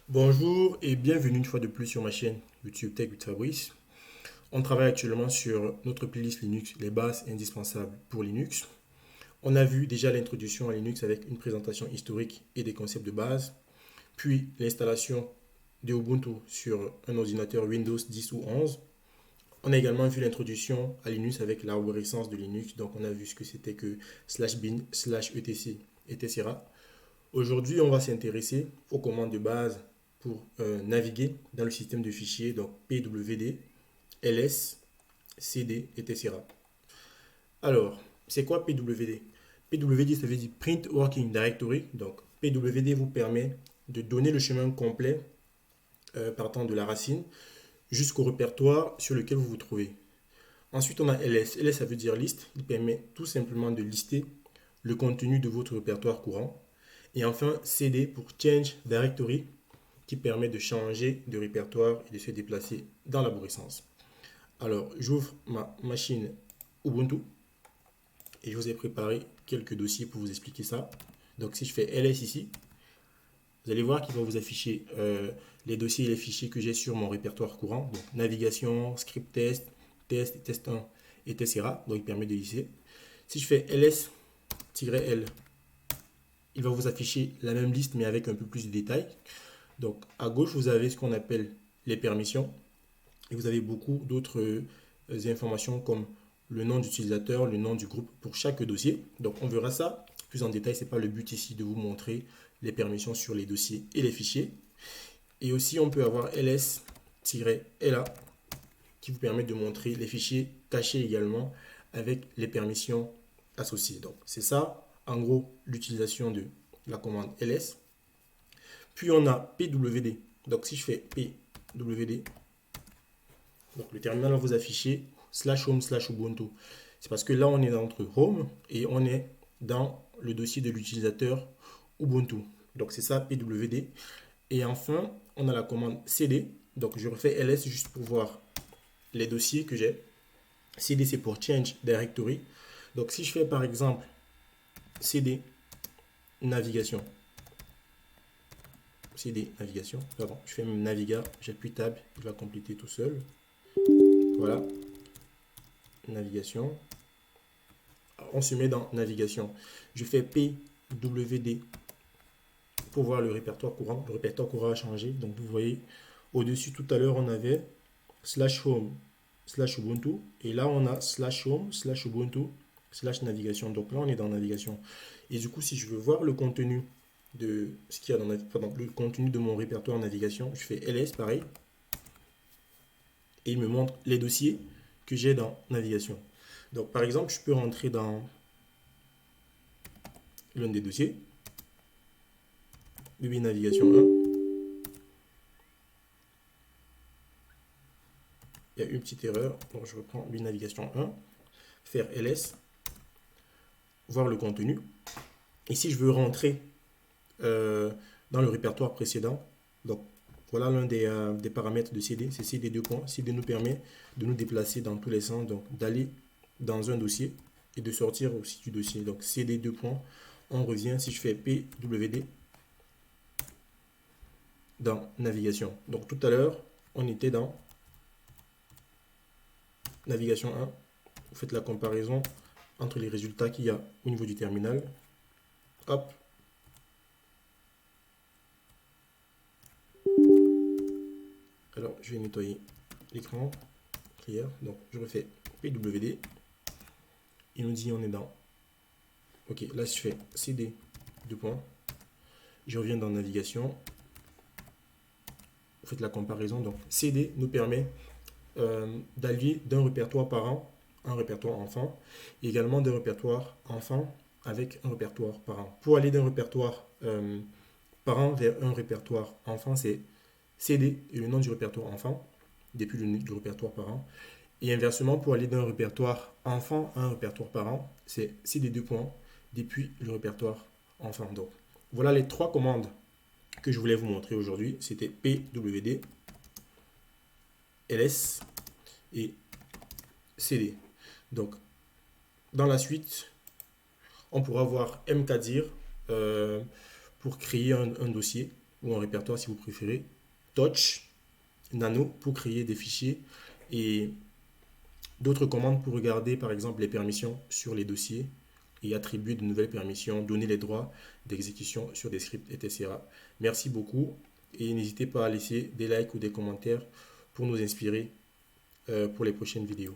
Bonjour et bienvenue une fois de plus sur ma chaîne YouTube Tech with Fabrice. On travaille actuellement sur notre playlist Linux, les bases indispensables pour Linux. On a vu déjà l'introduction à Linux avec une présentation historique et des concepts de base, puis l'installation de Ubuntu sur un ordinateur Windows 10 ou 11. On a également vu l'introduction à Linux avec l'arborescence de Linux, donc on a vu ce que c'était que /bin, /etc, etc. Aujourd'hui, on va s'intéresser aux commandes de base pour naviguer dans le système de fichiers, donc pwd, ls, cd, etc. Alors, c'est quoi pwd? Pwd, ça veut dire Print Working Directory. Donc, pwd vous permet de donner le chemin complet partant de la racine jusqu'au répertoire sur lequel vous vous trouvez. Ensuite, on a ls. Ls, ça veut dire liste. Il permet tout simplement de lister le contenu de votre répertoire courant. Et enfin, cd pour Change Directory, qui permet de changer de répertoire et de se déplacer dans l'arborescence. Alors, j'ouvre ma machine Ubuntu et je vous ai préparé quelques dossiers pour vous expliquer ça. Donc, si je fais ls ici, vous allez voir qu'il va vous afficher les dossiers et les fichiers que j'ai sur mon répertoire courant. Donc, navigation, script test, test 1, etc. Donc, il permet de lister. Si je fais ls-l, il va vous afficher la même liste mais avec un peu plus de détails. Donc à gauche, vous avez ce qu'on appelle les permissions et vous avez beaucoup d'autres informations comme le nom d'utilisateur, le nom du groupe pour chaque dossier. Donc on verra ça plus en détail. Ce n'est pas le but ici de vous montrer les permissions sur les dossiers et les fichiers. Et aussi, on peut avoir ls-la qui vous permet de montrer les fichiers cachés également avec les permissions associées. Donc c'est ça, en gros, l'utilisation de la commande ls. Puis on a pwd. Donc si je fais pwd, donc le terminal va vous afficher /home/ubuntu. C'est parce que là on est dans notre home et on est dans le dossier de l'utilisateur Ubuntu. Donc c'est ça pwd. Et enfin, on a la commande cd. Donc je refais ls juste pour voir les dossiers que j'ai. Cd c'est pour Change Directory. Donc si je fais par exemple cd navigation, cd navigation, pardon, je fais même naviga, j'appuie tab, il va compléter tout seul. Voilà, navigation. On se met dans navigation. Je fais pwd pour voir le répertoire courant. Le répertoire courant a changé. Donc vous voyez, au-dessus tout à l'heure, on avait /home/ubuntu. Et là, on a /home/ubuntu/navigation. Donc là, on est dans navigation. Et du coup, si je veux voir le contenu de ce qu'il y a dans le contenu de mon répertoire navigation, je fais ls, pareil. Et il me montre les dossiers que j'ai dans navigation. Donc par exemple, je peux rentrer dans l'un des dossiers, Bibi Navigation 1. Il y a une petite erreur, donc je reprends Bibi Navigation 1, faire ls, voir le contenu. Et si je veux rentrer dans le répertoire précédent, donc voilà l'un des paramètres de CD, c'est CD2 points. CD nous permet de nous déplacer dans tous les sens, donc d'aller dans un dossier et de sortir aussi du dossier. Donc CD2 points, on revient, si je fais pwd, dans navigation. Donc tout à l'heure, on était dans navigation 1. Vous faites la comparaison entre les résultats qu'il y a au niveau du terminal. Hop. Alors, je vais nettoyer l'écran. Clear. Donc, je refais pwd. Il nous dit on est dans. Ok, là, si je fais cd, deux points. Je reviens dans navigation. Vous faites la comparaison. Donc, cd nous permet d'allier d'un répertoire parent à un répertoire enfant, et également d'un répertoire enfant avec un répertoire parent. Pour aller d'un répertoire parent vers un répertoire enfant, c'est cd et le nom du répertoire enfant, depuis le répertoire parent. Et inversement, pour aller d'un répertoire enfant à un répertoire parent, c'est cd deux points depuis le répertoire enfant. Donc, voilà les trois commandes que je voulais vous montrer aujourd'hui. C'était pwd, ls et cd. Donc, dans la suite, on pourra voir mkdir pour créer un dossier. ou en répertoire si vous préférez, Touch, Nano pour créer des fichiers et d'autres commandes pour regarder par exemple les permissions sur les dossiers et attribuer de nouvelles permissions, donner les droits d'exécution sur des scripts, etc. Merci beaucoup et n'hésitez pas à laisser des likes ou des commentaires pour nous inspirer pour les prochaines vidéos.